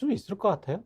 수 있을 것 같아요.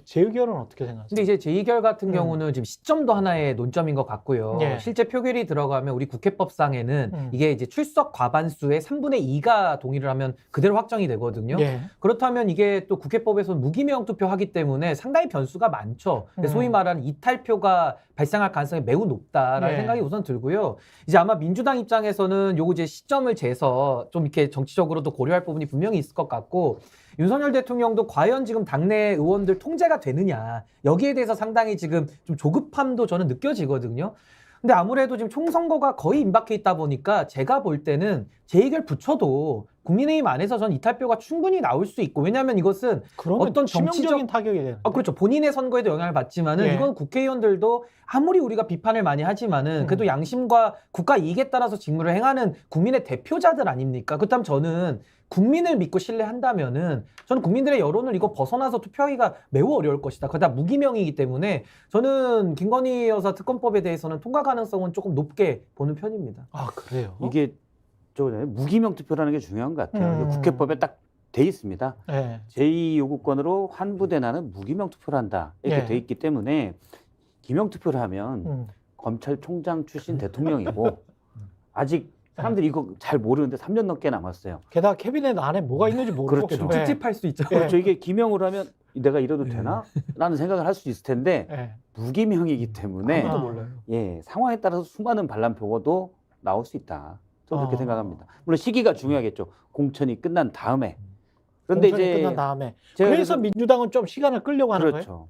제 의견은 어떻게 생각하세요? 근데 이제 제2결 같은 경우는 지금 시점도 하나의 논점인 것 같고요. 예. 실제 표결이 들어가면 우리 국회법상에는 이게 이제 출석 과반수의 3분의 2가 동의를 하면 그대로 확정이 되거든요. 예. 그렇다면 이게 또 국회법에서 무기명 투표하기 때문에 상당히 변수가 많죠. 소위 말하는 이탈표가 발생할 가능성이 매우 높다라는 예. 생각이 우선 들고요. 이제 아마 민주당 입장에서는 요거 이제 시점을 재서 좀 이렇게 정치적으로도 고려할 부분이 분명히 있을 것 같고, 윤석열 대통령도 과연 지금 당내 의원들 통제가 되느냐, 여기에 대해서 상당히 지금 좀 조급함도 저는 느껴지거든요. 근데 아무래도 지금 총선거가 거의 임박해 있다 보니까 제가 볼 때는 제2결 붙여도 국민의힘 안에서 전 이탈표가 충분히 나올 수 있고, 왜냐하면 이것은 어떤 치명적인 타격이 되는. 그렇죠. 본인의 선거에도 영향을 받지만은 예. 이건 국회의원들도 아무리 우리가 비판을 많이 하지만은 그래도 양심과 국가 이익에 따라서 직무를 행하는 국민의 대표자들 아닙니까? 그렇다면 저는 국민을 믿고 신뢰한다면은 저는 국민들의 여론을 이거 벗어나서 투표하기가 매우 어려울 것이다. 그러다 무기명이기 때문에 저는 김건희 여사 특검법에 대해서는 통과 가능성은 조금 높게 보는 편입니다. 아, 그래요? 이게 무기명 투표라는 게 중요한 것 같아요. 국회법에 딱 돼 있습니다. 예. 제2요구권으로 환부대나는 무기명 투표를 한다. 이렇게 예. 돼 있기 때문에 기명 투표를 하면 검찰총장 출신 대통령이고 아직 사람들이 이거 잘 모르는데 3년 넘게 남았어요. 게다가 캐비넷 안에 뭐가 있는지 모르고. 그렇죠. 좀 찝찝할 수 있죠. 그렇죠. 이게 기명으로 하면 내가 이래도 되나? 라는 생각을 할 수 있을 텐데 예. 무기명이기 때문에 아무도 몰라요. 예, 상황에 따라서 수많은 반란표도 나올 수 있다. 저는 그렇게 아. 생각합니다. 물론 시기가 중요하겠죠. 공천이 끝난 다음에. 그런데 공천이 이제 끝난 다음에. 제가 그래서 민주당은 좀 시간을 끌려고 하는 거예요? 그렇죠.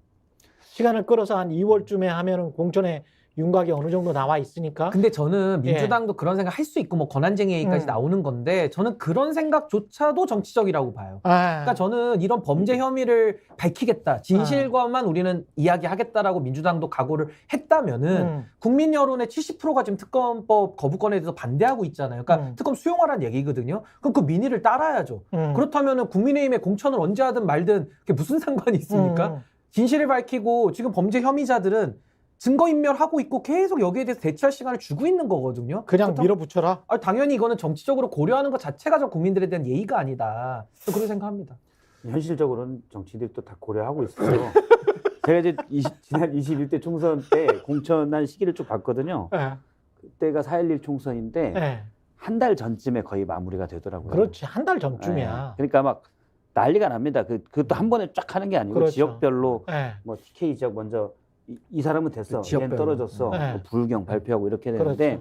시간을 끌어서 한 2월쯤에 하면은 공천에 윤곽이 어느 정도 나와 있으니까. 근데 저는 민주당도 그런 생각 할 수 있고 뭐 권한쟁의 얘기까지 나오는 건데 저는 그런 생각조차도 정치적이라고 봐요. 그러니까 저는 이런 범죄 혐의를 밝히겠다, 진실과만 우리는 이야기하겠다라고 민주당도 각오를 했다면은 국민 여론의 70%가 지금 특검법 거부권에 대해서 반대하고 있잖아요. 그러니까 특검 수용하라는 얘기거든요. 그럼 그 민의를 따라야죠. 그렇다면은 국민의힘의 공천을 언제 하든 말든 그게 무슨 상관이 있습니까? 진실을 밝히고 지금 범죄 혐의자들은 증거인멸하고 있고 계속 여기에 대해서 대처할 시간을 주고 있는 거거든요. 그냥 밀어붙여라? 당연히 이거는 정치적으로 고려하는 것 자체가 좀 국민들에 대한 예의가 아니다. 그렇게 생각합니다. 현실적으로는 정치인들이 또 다 고려하고 있어요. 제가 이제 지난 21대 총선 때 공천한 시기를 쭉 봤거든요. 예. 그때가 4.11 총선인데 예. 한 달 전쯤에 거의 마무리가 되더라고요. 그렇지. 한 달 전쯤이야. 예. 그러니까 막 난리가 납니다. 그것도 한 번에 쫙 하는 게 아니고 그렇죠. 지역별로 예. 뭐 TK 지역 먼저 이 사람은 됐어, 얘는 떨어졌어, 네. 뭐 불경 발표하고 이렇게 되는데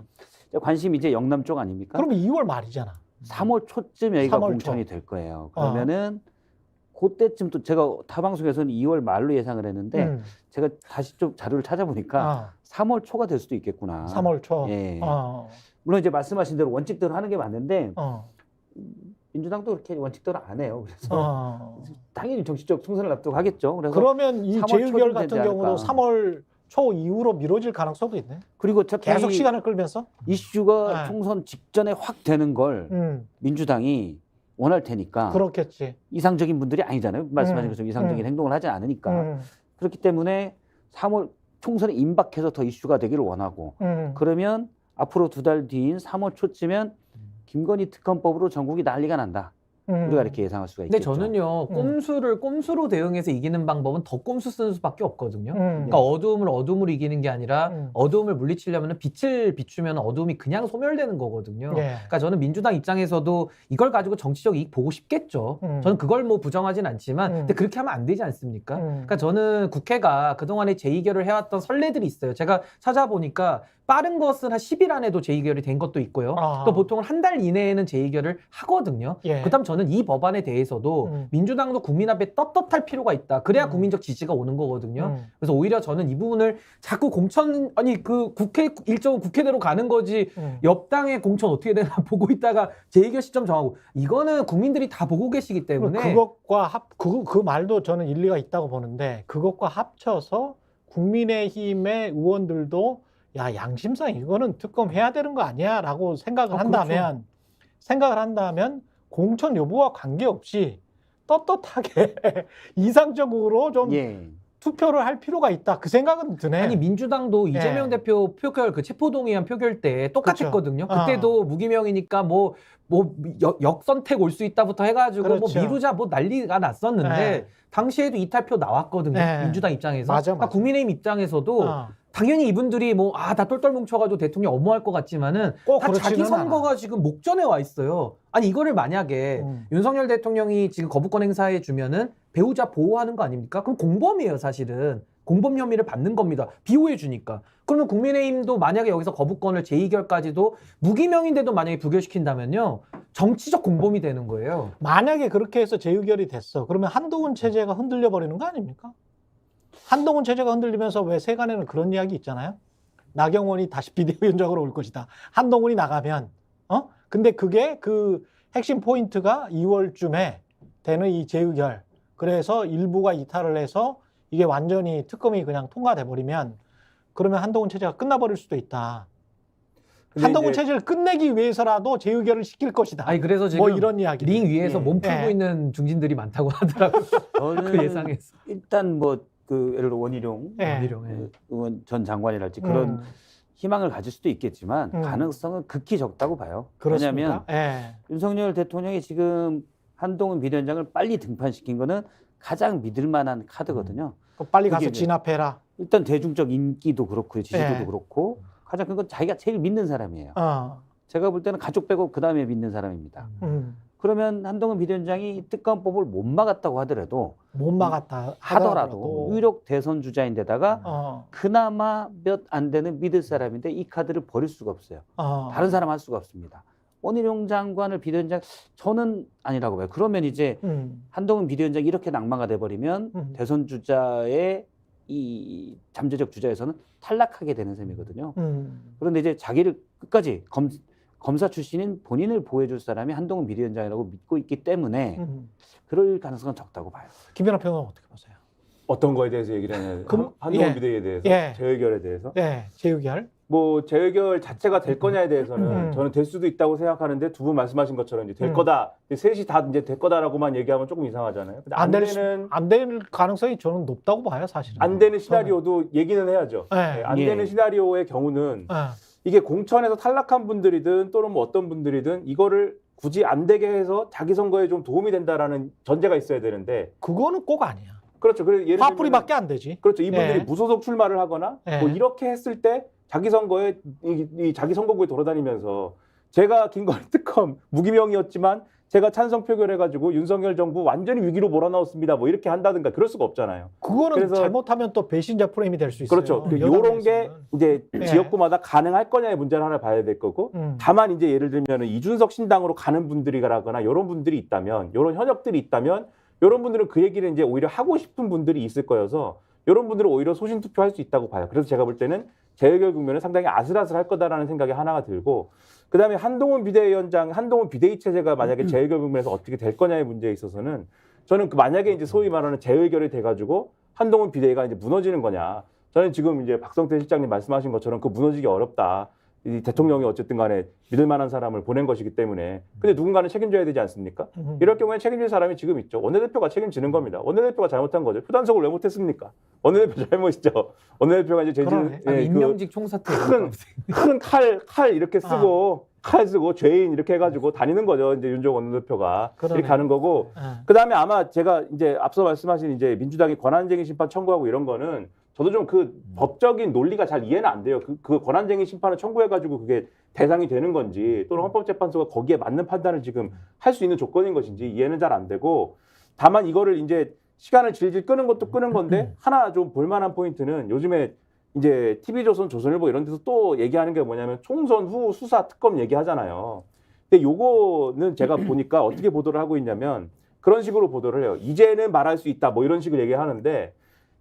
그렇죠. 관심이 이제 영남 쪽 아닙니까? 그러면 2월 말이잖아. 3월 초쯤 여기가 3월 공천이 초. 될 거예요. 그러면은 그때쯤 또 제가 타 방송에서는 2월 말로 예상을 했는데 제가 다시 좀 자료를 찾아보니까 3월 초가 될 수도 있겠구나. 3월 초. 예. 물론 이제 말씀하신 대로 원칙대로 하는 게 맞는데 민주당도 그렇게 원칙대로 안 해요. 그래서 당연히 정치적 총선을 앞두고 하겠죠. 그래서 그러면 이 3월 제1결 초쯤 같은 되지 경우도 않을까. 3월 초 이후로 미뤄질 가능성도 있네. 그리고 계속 시간을 끌면서. 이슈가 네. 총선 직전에 확 되는 걸 민주당이 원할 테니까 그렇겠지. 이상적인 분들이 아니잖아요. 말씀하신 것처럼 이상적인 행동을 하지 않으니까. 그렇기 때문에 3월 총선에 임박해서 더 이슈가 되기를 원하고 그러면 앞으로 2달 뒤인 3월 초쯤엔 김건희 특검법으로 전국이 난리가 난다. 우리가 이렇게 예상할 수가 근데 있겠죠. 저는요, 꼼수를 꼼수로 대응해서 이기는 방법은 더 꼼수 쓰는 수밖에 없거든요. 그러니까 어두움을 어둠으로 이기는 게 아니라 어두움을 물리치려면 빛을 비추면 어두움이 그냥 소멸되는 거거든요. 그러니까 저는 민주당 입장에서도 이걸 가지고 정치적 이익 보고 싶겠죠. 저는 그걸 뭐 부정하진 않지만 근데 그렇게 하면 안 되지 않습니까? 그러니까 저는 국회가 그동안에 제2결을 해왔던 선례들이 있어요. 제가 찾아보니까 빠른 것은 한 10일 안에도 제2결이 된 것도 있고요. 또 보통은 한 달 이내에는 제2결을 하거든요. 그렇다면 저는 이 법안에 대해서도 민주당도 국민 앞에 떳떳할 필요가 있다. 그래야 국민적 지지가 오는 거거든요. 그래서 오히려 저는 이 부분을 자꾸 공천, 아니 그 국회 일정은 국회대로 가는 거지 옆당의 공천 어떻게 되나 보고 있다가 제2결 시점 정하고 이거는 국민들이 다 보고 계시기 때문에 그것과 그 말도 저는 일리가 있다고 보는데 그것과 합쳐서 국민의힘의 의원들도 야, 양심상 이거는 특검해야 되는 거 아니야? 라고 생각을 한다면 공천 여부와 관계없이 떳떳하게 이상적으로 좀 투표를 할 필요가 있다. 그 생각은 드네. 아니 민주당도 이재명 대표 표결 그 체포동의안 표결 때 똑같았거든요. 그렇죠. 그때도 무기명이니까 뭐 역선택 올 수 있다부터 해가지고 그렇죠. 뭐 미루자 뭐 난리가 났었는데 당시에도 이탈표 나왔거든요. 민주당 입장에서. 맞아. 그러니까 국민의힘 입장에서도 당연히 이분들이 뭐 다 똘똘 뭉쳐가지고 대통령 엄호할 것 같지만은 다 자기 선거가 지금 목전에 와 있어요. 아니 이거를 만약에 윤석열 대통령이 지금 거부권 행사해 주면은 배우자 보호하는 거 아닙니까? 그럼 공범이에요, 사실은. 공범 혐의를 받는 겁니다. 비호해 주니까. 그러면 국민의힘도 만약에 여기서 거부권을 재의결까지도 무기명인데도 만약에 부결시킨다면요. 정치적 공범이 되는 거예요. 만약에 그렇게 해서 재의결이 됐어. 그러면 한동훈 체제가 흔들려 버리는 거 아닙니까? 한동훈 체제가 흔들리면서 왜 세간에는 그런 이야기 있잖아요. 나경원이 다시 비대위원장으로 올 것이다. 한동훈이 나가면. 근데 그게 그 핵심 포인트가 2월쯤에 되는 이 재의결. 그래서 일부가 이탈을 해서 이게 완전히 특검이 그냥 통과돼 버리면 그러면 한동훈 체제가 끝나버릴 수도 있다. 한동훈 체제를 끝내기 위해서라도 재의결을 시킬 것이다. 아니 그래서 지금 뭐 이런 이야기. 링 위에서 몸 풀고 있는 중진들이 많다고 하더라고요. 저는 그 예상에서. 일단 뭐 그 예를 들어 원희룡 의원 전 장관이랄지 그런 희망을 가질 수도 있겠지만 가능성은 극히 적다고 봐요. 그렇습니까? 왜냐하면 윤석열 대통령이 지금 한동훈 비대위원장을 빨리 등판시킨 거는 가장 믿을 만한 카드거든요. 빨리 가서 진압해라. 일단 대중적 인기도 그렇고 지지도도 그렇고 가장 큰 건 자기가 제일 믿는 사람이에요. 제가 볼 때는 가족 빼고 그 다음에 믿는 사람입니다. 그러면 한동훈 비대위원장이 특검법을 못 막았다고 하더라도 하더라도 유력 대선 주자인데다가 그나마 몇 안 되는 믿을 사람인데 이 카드를 버릴 수가 없어요. 다른 사람 할 수가 없습니다. 원희룡 장관을 비대위원장 저는 아니라고 봐요. 그러면 이제 한동훈 비대위원장이 이렇게 낙마가 돼버리면 대선 주자의 이 잠재적 주자에서는 탈락하게 되는 셈이거든요. 그런데 이제 자기를 끝까지 검사 출신인 본인을 보호해줄 사람이 한동훈 비대위원장이라고 믿고 있기 때문에 그럴 가능성은 적다고 봐요. 김연아 평론가 어떻게 보세요? 어떤 거에 대해서 얘기를 하냐면 한동훈 비대위에 대해서 재의결에 대해서 재의결 뭐 재의결 자체가 될 거냐에 대해서는 저는 될 수도 있다고 생각하는데 두 분 말씀하신 것처럼 이제 될 거다 셋이 다 이제 될 거다라고만 얘기하면 조금 이상하잖아요. 근데 안 될 가능성이 저는 높다고 봐요, 사실은. 안 되는 시나리오도 얘기는 해야죠. 안 되는 시나리오의 경우는 이게 공천에서 탈락한 분들이든 또는 뭐 어떤 분들이든 이거를 굳이 안 되게 해서 자기 선거에 좀 도움이 된다라는 전제가 있어야 되는데 그거는 꼭 아니야. 그렇죠. 그래서 예를 들면 화풀이밖에 안 되지. 그렇죠. 이분들이 무소속 출마를 하거나 뭐 이렇게 했을 때 자기 선거에 이 자기 선거구에 돌아다니면서 제가 김건희 특검 무기명이었지만 제가 찬성 표결해가지고 윤석열 정부 완전히 위기로 몰아넣었습니다. 뭐 이렇게 한다든가 그럴 수가 없잖아요. 그거는 그래서 잘못하면 또 배신자 프레임이 될 수 있어요. 그렇죠. 이런 게 이제 지역구마다 가능할 거냐의 문제를 하나 봐야 될 거고 다만 이제 예를 들면 이준석 신당으로 가는 분들이라거나 이런 분들이 있다면 이런 현역들이 있다면 이런 분들은 그 얘기를 이제 오히려 하고 싶은 분들이 있을 거여서 이런 분들은 오히려 소신 투표할 수 있다고 봐요. 그래서 제가 볼 때는 재의결 국면은 상당히 아슬아슬할 거다라는 생각이 하나가 들고 그다음에 한동훈 비대위원장, 한동훈 비대위 체제가 만약에 재의결 국면에서 어떻게 될 거냐의 문제에 있어서는 저는 그 만약에 이제 소위 말하는 재의결이 돼가지고 한동훈 비대위가 이제 무너지는 거냐. 저는 지금 이제 박성태 실장님 말씀하신 것처럼 그 무너지기 어렵다. 이 대통령이 어쨌든 간에 믿을 만한 사람을 보낸 것이기 때문에 근데 누군가는 책임져야 되지 않습니까? 이럴 경우에 책임질 사람이 지금 있죠. 원내대표가 책임지는 겁니다. 원내대표가 잘못한 거죠. 표단속을 왜 못했습니까? 원내대표 잘못이죠. 원내대표가 이제 임명직 총사퇴 큰 칼 이렇게 쓰고 칼 쓰고 죄인 이렇게 해가지고 다니는 거죠. 이제 윤종호 원내대표가 이렇게 가는 거고 그다음에 아마 제가 이제 앞서 말씀하신 이제 민주당이 권한쟁의 심판 청구하고 이런 거는 저도 좀 그 법적인 논리가 잘 이해는 안 돼요. 그 권한쟁의 심판을 청구해가지고 그게 대상이 되는 건지 또는 헌법재판소가 거기에 맞는 판단을 지금 할 수 있는 조건인 것인지 이해는 잘 안 되고 다만 이거를 이제 시간을 질질 끄는 것도 끄는 건데 하나 좀 볼만한 포인트는 요즘에 이제 TV조선, 조선일보 이런 데서 또 얘기하는 게 뭐냐면 총선 후 수사 특검 얘기하잖아요. 근데 요거는 제가 보니까 어떻게 보도를 하고 있냐면 그런 식으로 보도를 해요. 이제는 말할 수 있다 뭐 이런 식으로 얘기하는데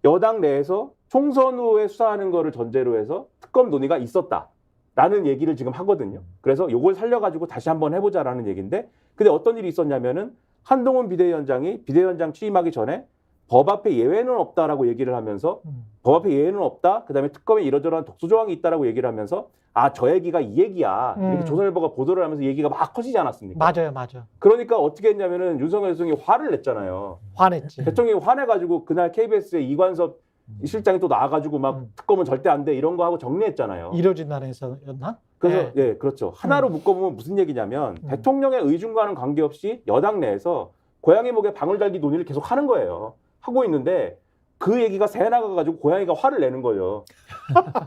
여당 내에서 총선 후에 수사하는 거를 전제로 해서 특검 논의가 있었다라는 얘기를 지금 하거든요. 그래서 요걸 살려가지고 다시 한번 해보자라는 얘기인데 근데 어떤 일이 있었냐면은 한동훈 비대위원장이 비대위원장 취임하기 전에 법 앞에 예외는 없다라고 얘기를 하면서 법 앞에 예외는 없다. 그다음에 특검에 이러저러한 독소 조항이 있다라고 얘기를 하면서 아, 저 얘기가 이 얘기야. 이렇게 조선일보가 보도를 하면서 얘기가 막 커지지 않았습니까? 맞아요. 그러니까 어떻게 했냐면은 윤석열 대통령이 화를 냈잖아요. 화냈지. 대통령이 화내가지고 그날 KBS의 이관섭 이 실장이 또 나와가지고 막 특검은 절대 안 돼 이런 거 하고 정리했잖아요. 이뤄진 나라에서였나? 그래서 예, 그렇죠. 하나로 묶어보면 무슨 얘기냐면 대통령의 의중과는 관계없이 여당 내에서 고양이 목에 방울 달기 논의를 계속 하는 거예요. 하고 있는데 그 얘기가 새 나가가지고 고양이가 화를 내는 거예요.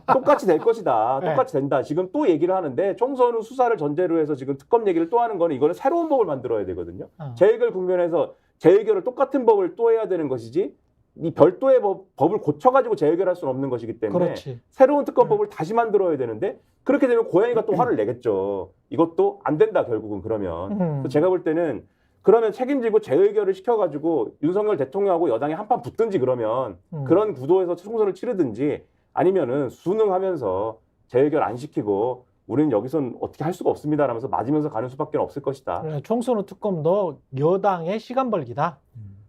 똑같이 될 것이다. 똑같이 된다. 지금 또 얘기를 하는데 총선 후 수사를 전제로 해서 지금 특검 얘기를 또 하는 거는 이거는 새로운 법을 만들어야 되거든요. 재해결 국면에서 재해결을 똑같은 법을 또 해야 되는 것이지 이 별도의 법을 고쳐가지고 재해결할 수는 없는 것이기 때문에 그렇지. 새로운 특검법을 다시 만들어야 되는데 그렇게 되면 고양이가 또 화를 내겠죠. 이것도 안 된다 결국은 그러면. 그래서 제가 볼 때는 그러면 책임지고 재의결을 시켜가지고 윤석열 대통령하고 여당이 한판 붙든지 그러면 그런 구도에서 총선을 치르든지 아니면은 순응하면서 재의결 안 시키고 우리는 여기선 어떻게 할 수가 없습니다 라면서 맞으면서 가는 수밖에 없을 것이다. 총선 후 특검도 여당의 시간 벌기다.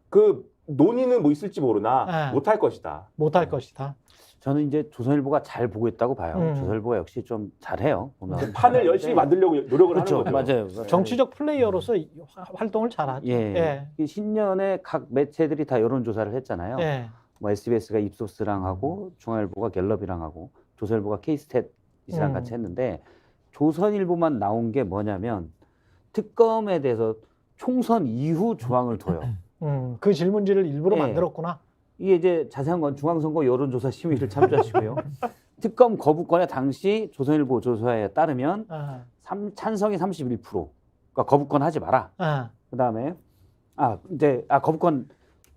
그 논의는 뭐 있을지 모르나 못할 것이다. 못할 것이다. 저는 이제 조선일보가 잘 보고 있다고 봐요. 조선일보가 역시 좀 잘해요. 보면. 판을 열심히 만들려고 노력을 그렇죠. 하는 거죠. 맞아요. 정치적 플레이어로서 활동을 잘하죠. 예. 이 신년에 각 매체들이 다 여론조사를 했잖아요. 예. 뭐 SBS가 입소스랑 하고 중앙일보가 갤럽이랑 하고 조선일보가 K스탯이랑 같이 했는데 조선일보만 나온 게 뭐냐면 특검에 대해서 총선 이후 조항을 둬요. 그 질문지를 일부러 만들었구나. 이게 이제 자세한 건 중앙선거 여론조사 심의를 참조하시고요. 특검 거부권에 당시 조선일보 조사에 따르면 찬성이 31%. 그러니까 거부권 하지 마라. 그다음에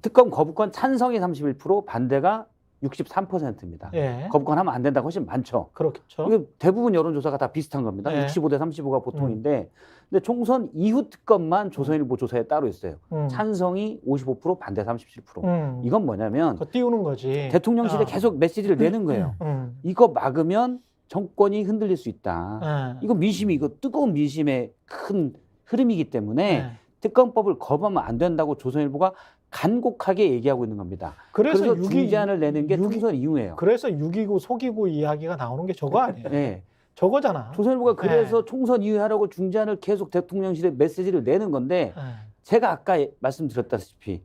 특검 거부권 찬성이 31%, 반대가 63%입니다. 예. 거부권 하면 안 된다고 훨씬 많죠. 그렇겠죠. 이게 대부분 여론조사가 다 비슷한 겁니다. 65대 35가 보통인데 근데 총선 이후 특검만 조선일보 조사에 따로 있어요. 찬성이 55%, 반대 37%. 이건 뭐냐면 띄우는 거지. 대통령실에 계속 메시지를 내는 거예요. 이거 막으면 정권이 흔들릴 수 있다. 이거 이거 뜨거운 민심의 큰 흐름이기 때문에 특검법을 거부하면 안 된다고 조선일보가 간곡하게 얘기하고 있는 겁니다. 그래서 중재안을 내는 게 총선 이후예요. 그래서 6.29 속이고 이야기가 나오는 게 저거 아니에요? 네. 저거잖아. 조선일보가 그래서 총선 이후에 하라고 중재안을 계속 대통령실에 메시지를 내는 건데 제가 아까 말씀드렸다시피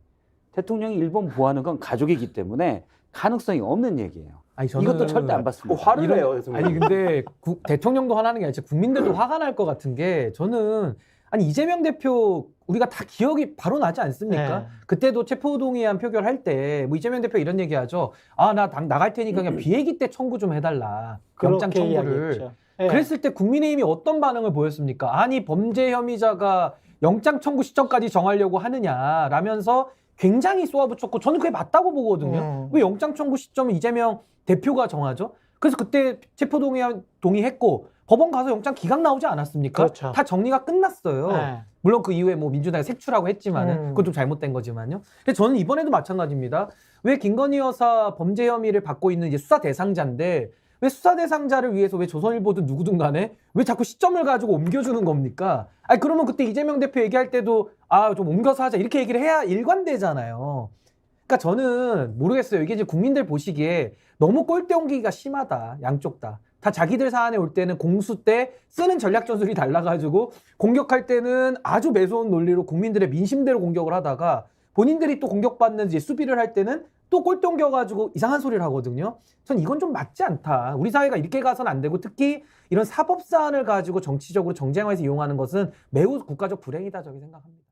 대통령이 일본 보호하는 건 가족이기 때문에 가능성이 없는 얘기예요. 아니, 저는 이것도 절대 안 받습니다. 화를 내요. 아니 근데 대통령도 화나는 게 아니라 국민들도 화가 날 것 같은 게 저는 아니 이재명 대표 우리가 다 기억이 바로 나지 않습니까? 그때도 체포동의안 표결할 때 뭐 이재명 대표 이런 얘기하죠. 아, 나 나갈 테니까 그냥 비회기 때 청구 좀 해달라. 영장 청구를. 그랬을 때 국민의힘이 어떤 반응을 보였습니까? 아니 범죄 혐의자가 영장 청구 시점까지 정하려고 하느냐라면서 굉장히 쏘아붙였고 저는 그게 맞다고 보거든요. 왜 영장 청구 시점을 이재명 대표가 정하죠? 그래서 그때 체포동의안 동의했고 법원 가서 영장 기각 나오지 않았습니까? 그렇죠. 다 정리가 끝났어요. 물론 그 이후에 뭐 민주당이 색출하고 했지만은 그건 좀 잘못된 거지만요. 근데 저는 이번에도 마찬가지입니다. 왜 김건희 여사 범죄 혐의를 받고 있는 이제 수사 대상자인데 왜 수사 대상자를 위해서 왜 조선일보든 누구든 간에 왜 자꾸 시점을 가지고 옮겨주는 겁니까? 아니 그러면 그때 이재명 대표 얘기할 때도 좀 옮겨서 하자 이렇게 얘기를 해야 일관되잖아요. 그러니까 저는 모르겠어요. 이게 이제 국민들 보시기에 너무 꼴대 옮기기가 심하다. 양쪽 다. 다 자기들 사안에 올 때는 공수 때 쓰는 전략 전술이 달라가지고 공격할 때는 아주 매서운 논리로 국민들의 민심대로 공격을 하다가 본인들이 또 공격받는 이제 수비를 할 때는 또 꼴대 옮겨가지고 이상한 소리를 하거든요. 전 이건 좀 맞지 않다. 우리 사회가 이렇게 가서는 안 되고 특히 이런 사법 사안을 가지고 정치적으로 정쟁화해서 이용하는 것은 매우 국가적 불행이다 저기 생각합니다.